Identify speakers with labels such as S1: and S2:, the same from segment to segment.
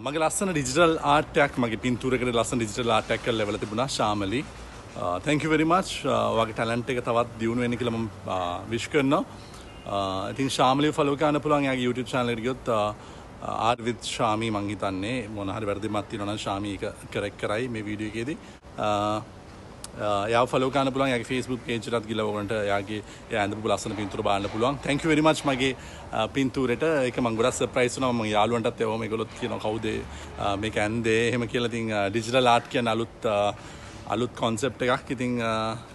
S1: මගේ ලස්සන digital art එකක් මගේ පින්තූරයකට ලස්සන ඩිජිටල් ආර්ට් එකක් කරලා ලැබලා තිබුණා Shamali. thank you very much. ඔයාගේ ටැලන්ට් එක තවත් දියුණු වෙන්න කියලා මම විශ් කරනවා. ඉතින් ශාමලි ෆලෝ කරන්න පුළුවන් යාගේ YouTube channel එකට ගියොත් art with Shyami මං හිතන්නේ මොන හරි වැරදිමක් තියෙනවා නම් Shyami එක correct කරයි මේ වීඩියෝ එකේදී. යාව ෆලෝ කරන්න පුළුවන් යාගේ Facebook page එකටත් ගිහලා ඔයගොල්ලන්ට යාගේ එයා ඇඳපු ලස්සන පින්තූර බලන්න පුළුවන්. thank you very much මගේ පින්තූරෙට. ඒක මම ගොඩක් සර්ප්‍රයිස් වුණා. මම යාළුවන්ටත් ඒවම ඒගොල්ලොත් කියනවා කවුද මේක ඇන්දේ එහෙම කියලා. ඉතින් ඩිජිටල් ආර්ට් කියන අලුත් concept එකක්. ඉතින්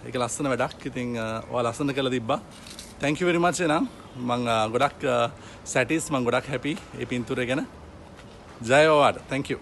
S1: ඒක ලස්සන වැඩක්. ඉතින් ඔයා ලස්සන කරලා තිබ්බා. thank you very much එනම් මම ගොඩක් satis මම ගොඩක් happy මේ පින්තූරය ගැන. ජය ඔයාට. thank you.